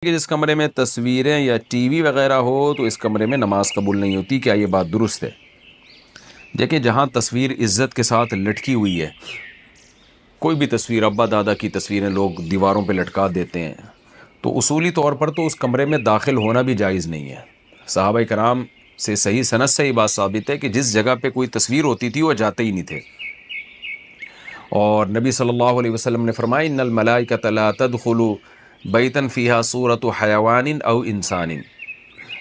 کہ جس کمرے میں تصویریں یا ٹی وی وغیرہ ہو تو اس کمرے میں نماز قبول نہیں ہوتی، کیا یہ بات درست ہے؟ دیکھیں، جہاں تصویر عزت کے ساتھ لٹکی ہوئی ہے، کوئی بھی تصویر، ابا دادا کی تصویریں لوگ دیواروں پہ لٹکا دیتے ہیں، تو اصولی طور پر تو اس کمرے میں داخل ہونا بھی جائز نہیں ہے۔ صحابہ کرام سے صحیح سند سے یہ بات ثابت ہے کہ جس جگہ پہ کوئی تصویر ہوتی تھی وہ جاتے ہی نہیں تھے، اور نبی صلی اللہ علیہ وسلم نے فرمایا ان الملائکۃ لا تدخل بیتا فیہا صورت حیوان او انسان،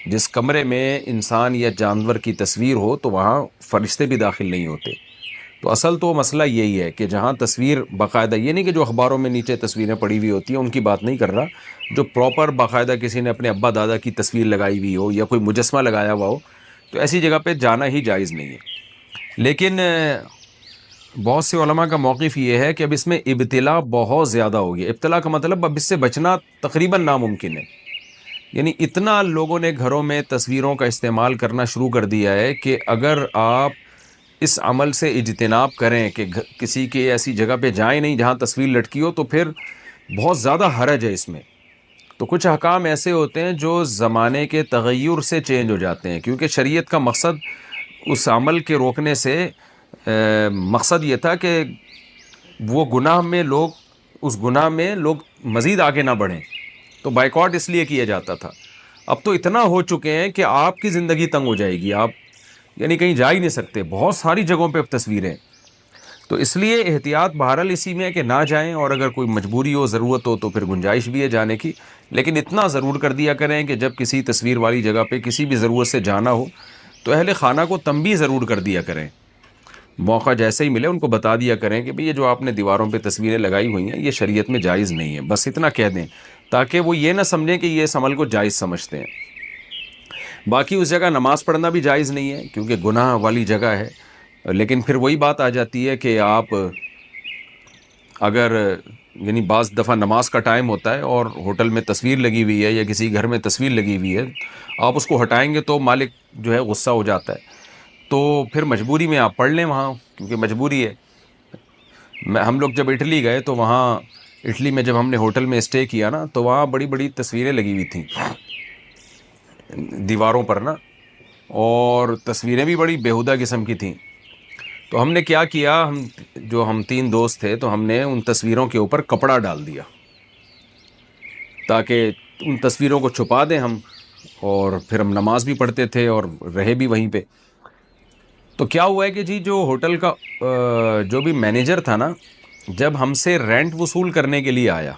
جس کمرے میں انسان یا جانور کی تصویر ہو تو وہاں فرشتے بھی داخل نہیں ہوتے۔ تو اصل تو مسئلہ یہی ہے کہ جہاں تصویر باقاعدہ، یہ نہیں کہ جو اخباروں میں نیچے تصویریں پڑی ہوئی ہوتی ہیں ان کی بات نہیں کر رہا، جو پراپر باقاعدہ کسی نے اپنے ابا دادا کی تصویر لگائی ہوئی ہو یا کوئی مجسمہ لگایا ہوا ہو، تو ایسی جگہ پہ جانا ہی جائز نہیں ہے۔ لیکن بہت سے علماء کا موقف یہ ہے کہ اب اس میں ابتلا بہت زیادہ ہو گیا۔ ابتلا کا مطلب اب اس سے بچنا تقریباً ناممکن ہے، یعنی اتنا لوگوں نے گھروں میں تصویروں کا استعمال کرنا شروع کر دیا ہے کہ اگر آپ اس عمل سے اجتناب کریں کہ کسی کے ایسی جگہ پہ جائیں نہیں جہاں تصویر لٹکی ہو، تو پھر بہت زیادہ حرج ہے اس میں۔ تو کچھ احکام ایسے ہوتے ہیں جو زمانے کے تغیر سے چینج ہو جاتے ہیں، کیونکہ شریعت کا مقصد اس عمل کے روکنے سے مقصد یہ تھا کہ وہ گناہ میں لوگ، اس گناہ میں لوگ مزید آگے نہ بڑھیں، تو بائیکاٹ اس لیے کیا جاتا تھا۔ اب تو اتنا ہو چکے ہیں کہ آپ کی زندگی تنگ ہو جائے گی، آپ یعنی کہیں جا ہی نہیں سکتے، بہت ساری جگہوں پہ اب تصویریں، تو اس لیے احتیاط بہرحال اسی میں ہے کہ نہ جائیں، اور اگر کوئی مجبوری ہو، ضرورت ہو تو پھر گنجائش بھی ہے جانے کی، لیکن اتنا ضرور کر دیا کریں کہ جب کسی تصویر والی جگہ پہ کسی بھی ضرورت سے جانا ہو تو اہل خانہ کو تنبیہ ضرور کر دیا کریں، موقع جیسے ہی ملے ان کو بتا دیا کریں کہ بھئی یہ جو آپ نے دیواروں پہ تصویریں لگائی ہوئی ہیں یہ شریعت میں جائز نہیں ہے، بس اتنا کہہ دیں تاکہ وہ یہ نہ سمجھیں کہ یہ اس عمل کو جائز سمجھتے ہیں۔ باقی اس جگہ نماز پڑھنا بھی جائز نہیں ہے کیونکہ گناہ والی جگہ ہے، لیکن پھر وہی بات آ جاتی ہے کہ آپ اگر، یعنی بعض دفعہ نماز کا ٹائم ہوتا ہے اور ہوٹل میں تصویر لگی ہوئی ہے یا کسی گھر میں تصویر لگی ہوئی ہے، آپ اس کو ہٹائیں گے تو مالک جو ہے غصہ ہو جاتا ہے، تو پھر مجبوری میں آپ پڑھ لیں وہاں، کیونکہ مجبوری ہے۔ ہم لوگ جب اٹلی گئے تو وہاں اٹلی میں جب ہم نے ہوٹل میں اسٹے کیا نا، تو وہاں بڑی بڑی تصویریں لگی ہوئی تھیں دیواروں پر نا، اور تصویریں بھی بڑی بیہودہ قسم کی تھیں۔ تو ہم نے کیا کیا، ہم تین دوست تھے، تو ہم نے ان تصویروں کے اوپر کپڑا ڈال دیا تاکہ ان تصویروں کو چھپا دیں ہم، اور پھر ہم نماز بھی پڑھتے تھے اور رہے بھی وہیں پہ۔ تو کیا ہوا ہے کہ جی جو ہوٹل کا جو بھی مینیجر تھا نا، جب ہم سے رینٹ وصول کرنے کے لیے آیا،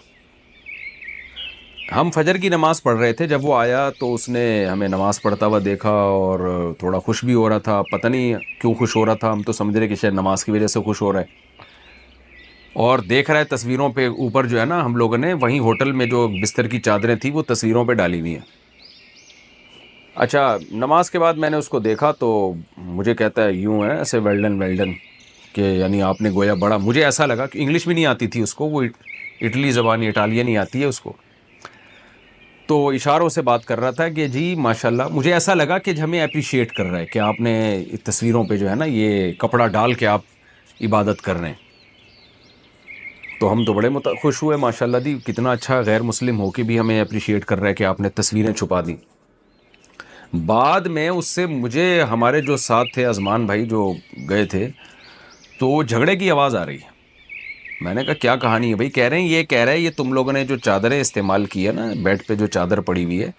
ہم فجر کی نماز پڑھ رہے تھے، جب وہ آیا تو اس نے ہمیں نماز پڑھتا ہوا دیکھا اور تھوڑا خوش بھی ہو رہا تھا، پتہ نہیں کیوں خوش ہو رہا تھا، ہم تو سمجھ رہے کہ شاید نماز کی وجہ سے خوش ہو رہا ہے، اور دیکھ رہا ہے تصویروں پہ اوپر جو ہے نا، ہم لوگوں نے وہیں ہوٹل میں جو بستر کی چادریں تھیں وہ تصویروں پہ ڈالی ہوئی ہیں۔ اچھا، نماز کے بعد میں نے اس کو دیکھا تو مجھے کہتا ہے یوں ہے ایسے ویلڈن ویلڈن، کہ یعنی آپ نے گویا بڑا، مجھے ایسا لگا کہ انگلش بھی نہیں آتی تھی اس کو، وہ اٹلی زبانی اٹالین ہی آتی ہے اس کو، تو اشاروں سے بات کر رہا تھا کہ جی ماشاءاللہ، مجھے ایسا لگا کہ ہمیں اپریشیٹ کر رہا ہے کہ آپ نے تصویروں پہ جو ہے نا یہ کپڑا ڈال کے آپ عبادت کر رہے ہیں۔ تو ہم تو بڑے خوش ہوئے، ماشاءاللہ دی، کتنا اچھا غیر مسلم ہو کے بھی ہمیں اپریشیٹ کر رہا ہے کہ آپ نے تصویریں چھپا دی۔ بعد میں اس سے مجھے، ہمارے جو ساتھ تھے ازمان بھائی جو گئے تھے، تو جھگڑے کی آواز آ رہی ہے۔ میں نے کہا کیا کہانی ہے بھائی؟ کہہ رہے ہیں، یہ کہہ رہے ہیں یہ تم لوگوں نے جو چادریں استعمال کی ہے نا، بیڈ پہ جو چادر پڑی ہوئی ہے،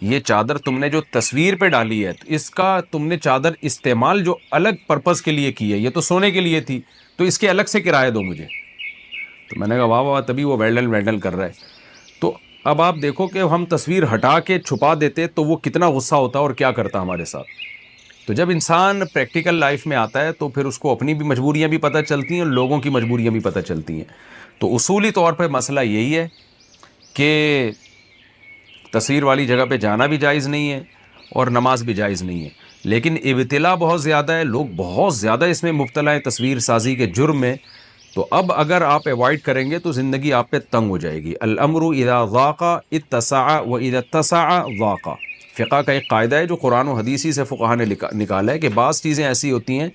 یہ چادر تم نے جو تصویر پہ ڈالی ہے، تو اس کا تم نے چادر استعمال جو الگ پرپس کے لیے کی ہے، یہ تو سونے کے لیے تھی، تو اس کے الگ سے کرایہ دو مجھے۔ تو میں نے کہا واہ واہ، تبھی وہ ویلڈن ویلڈن کر رہا ہے۔ تو اب آپ دیکھو کہ ہم تصویر ہٹا کے چھپا دیتے تو وہ کتنا غصہ ہوتا اور کیا کرتا ہمارے ساتھ۔ تو جب انسان پریکٹیکل لائف میں آتا ہے تو پھر اس کو اپنی بھی مجبوریاں بھی پتہ چلتی ہیں اور لوگوں کی مجبوریاں بھی پتہ چلتی ہیں۔ تو اصولی طور پہ مسئلہ یہی ہے کہ تصویر والی جگہ پہ جانا بھی جائز نہیں ہے اور نماز بھی جائز نہیں ہے، لیکن ابتلا بہت زیادہ ہے، لوگ بہت زیادہ اس میں مبتلا ہیں تصویر سازی کے جرم میں۔ تو اب اگر آپ ایوائڈ کریں گے تو زندگی آپ پہ تنگ ہو جائے گی۔ الامر اذا ضاق اتسع واذا اتسع ضاق، فقہ کا ایک قاعدہ ہے جو قرآن و حدیثی سے فقہا نے نکالا ہے کہ بعض چیزیں ایسی ہوتی ہیں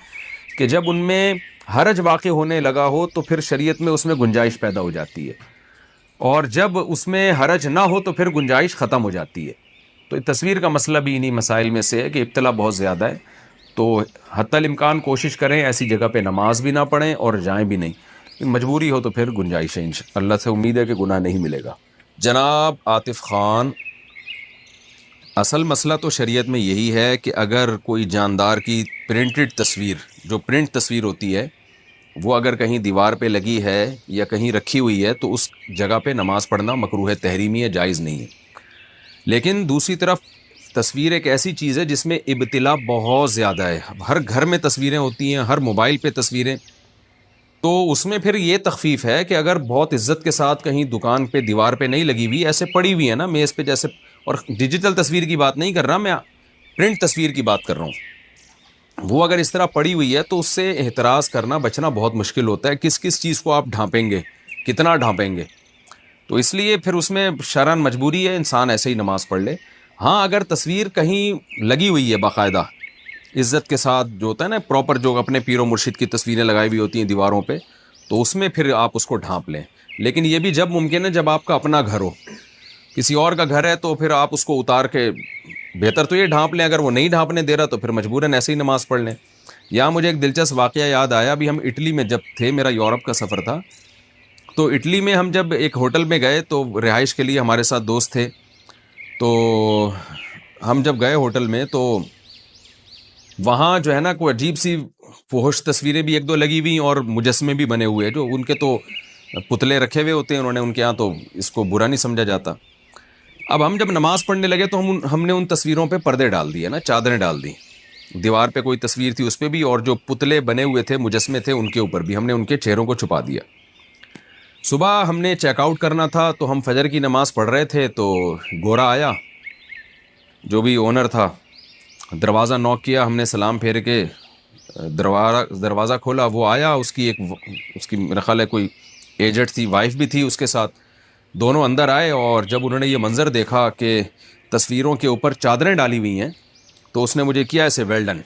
کہ جب ان میں حرج واقع ہونے لگا ہو تو پھر شریعت میں اس میں گنجائش پیدا ہو جاتی ہے، اور جب اس میں حرج نہ ہو تو پھر گنجائش ختم ہو جاتی ہے. تو تصویر کا مسئلہ بھی انہی مسائل میں سے ہے کہ ابتلا بہت زیادہ ہے. تو حتی الامکان کوشش کریں ایسی جگہ پہ نماز بھی نہ پڑھیں اور جائیں بھی نہیں. مجبوری ہو تو پھر گنجائش ہے، اللہ سے امید ہے کہ گناہ نہیں ملے گا. جناب عاطف خان، اصل مسئلہ تو شریعت میں یہی ہے کہ اگر کوئی جاندار کی پرنٹڈ تصویر، جو پرنٹ تصویر ہوتی ہے، وہ اگر کہیں دیوار پہ لگی ہے یا کہیں رکھی ہوئی ہے تو اس جگہ پہ نماز پڑھنا مکروہ تحریمی ہے، جائز نہیں ہے. لیکن دوسری طرف تصویر ایک ایسی چیز ہے جس میں ابتلا بہت زیادہ ہے. ہر گھر میں تصویریں ہوتی ہیں، ہر موبائل پہ تصویریں. تو اس میں پھر یہ تخفیف ہے کہ اگر بہت عزت کے ساتھ کہیں دکان پہ دیوار پہ نہیں لگی ہوئی، ایسے پڑی ہوئی ہے نا میز پہ جیسے، اور ڈیجیٹل تصویر کی بات نہیں کر رہا میں، پرنٹ تصویر کی بات کر رہا ہوں، وہ اگر اس طرح پڑی ہوئی ہے تو اس سے احتراز کرنا، بچنا بہت مشکل ہوتا ہے. کس کس چیز کو آپ ڈھانپیں گے، کتنا ڈھانپیں گے؟ تو اس لیے پھر اس میں شرعاً مجبوری ہے انسان ایسے ہی نماز پڑھ لے. ہاں اگر تصویر کہیں لگی ہوئی ہے باقاعدہ عزت کے ساتھ، جو ہوتا ہے نا پراپر، جو اپنے پیر و مرشد کی تصویریں لگائی ہوئی ہوتی ہیں دیواروں پہ، تو اس میں پھر آپ اس کو ڈھانپ لیں. لیکن یہ بھی جب ممکن ہے جب آپ کا اپنا گھر ہو. کسی اور کا گھر ہے تو پھر آپ اس کو اتار کے بہتر تو یہ ڈھانپ لیں. اگر وہ نہیں ڈھانپنے دے رہا تو پھر مجبوراً ایسے ہی نماز پڑھ لیں. یہاں مجھے ایک دلچسپ واقعہ یاد آیا. ابھی ہم اٹلی میں جب تھے، میرا یورپ کا سفر تھا، تو اٹلی میں ہم جب ایک ہوٹل میں گئے تو رہائش کے لیے ہمارے ساتھ دوست تھے. تو ہم جب گئے ہوٹل میں تو وہاں جو ہے نا کوئی عجیب سی فحش تصویریں بھی ایک دو لگی ہوئی اور مجسمے بھی بنے ہوئے، جو ان کے تو پتلے رکھے ہوئے ہوتے ہیں انہوں نے ان کے یہاں، تو اس کو برا نہیں سمجھا جاتا. اب ہم جب نماز پڑھنے لگے تو ہم نے ان تصویروں پہ پردے ڈال دیے نا، چادریں ڈال دی. دیوار پہ کوئی تصویر تھی اس پہ بھی، اور جو پتلے بنے ہوئے تھے مجسمے تھے ان کے اوپر بھی ہم نے ان کے چہروں کو چھپا دیا. صبح ہم نے چیک آؤٹ کرنا تھا تو ہم فجر کی نماز پڑھ رہے تھے تو گورا آیا، جو بھی اونر تھا. دروازہ نوک کیا، ہم نے سلام پھیر کے دروازہ کھولا. وہ آیا، اس کی میرا خیال ہے کوئی ایجنٹ تھی، وائف بھی تھی اس کے ساتھ. دونوں اندر آئے اور جب انہوں نے یہ منظر دیکھا کہ تصویروں کے اوپر چادریں ڈالی ہوئی ہیں تو اس نے مجھے کیا ایسے ویل ڈن،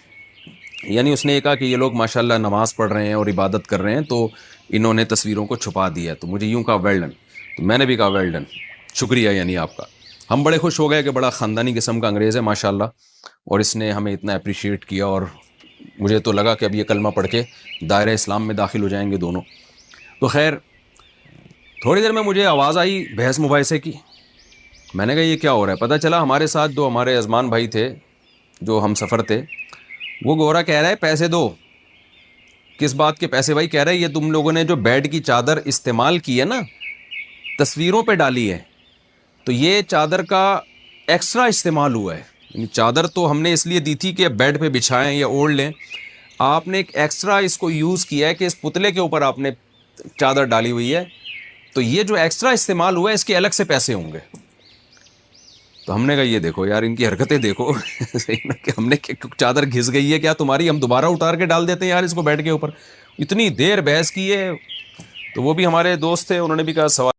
یعنی اس نے یہ کہا کہ یہ لوگ ماشاءاللہ نماز پڑھ رہے ہیں اور عبادت کر رہے ہیں تو انہوں نے تصویروں کو چھپا دیا. تو مجھے یوں کہا ویل ڈن. تو میں نے بھی کہا ویل ڈن، شکریہ یعنی آپ کا. ہم بڑے خوش ہو گئے کہ بڑا خاندانی قسم کا انگریز ہے ماشاءاللہ، اور اس نے ہمیں اتنا اپریشیٹ کیا. اور مجھے تو لگا کہ اب یہ کلمہ پڑھ کے دائرہ اسلام میں داخل ہو جائیں گے دونوں. تو خیر تھوڑی دیر میں مجھے آواز آئی بحث مباحثے کی. میں نے کہا یہ کیا ہو رہا ہے؟ پتہ چلا ہمارے ساتھ جو ہمارے ازمان بھائی تھے، جو ہم سفر تھے، وہ گورا کہہ رہا ہے پیسے دو. کس بات کے پیسے بھائی؟ کہہ رہے یہ تم لوگوں نے جو بیڈ کی چادر استعمال کی ہے نا، تصویروں پہ ڈالی ہے، تو یہ چادر کا ایکسٹرا استعمال ہوا ہے. یعنی چادر تو ہم نے اس لیے دی تھی کہ بیڈ پہ بچھائیں یا اوڑھ لیں، آپ نے ایک ایکسٹرا اس کو یوز کیا ہے کہ اس پتلے کے اوپر آپ نے چادر ڈالی ہوئی ہے، تو یہ جو ایکسٹرا استعمال ہوا ہے اس کے الگ سے پیسے ہوں گے. تو ہم نے کہا یہ دیکھو یار ان کی حرکتیں دیکھو کہ ہم نے چادر گھس گئی ہے کیا تمہاری، ہم دوبارہ اتار کے ڈال دیتے ہیں یار اس کو بیڈ کے اوپر. اتنی دیر بحث کی ہے. تو وہ بھی ہمارے دوست تھے، انہوں نے بھی کہا سوال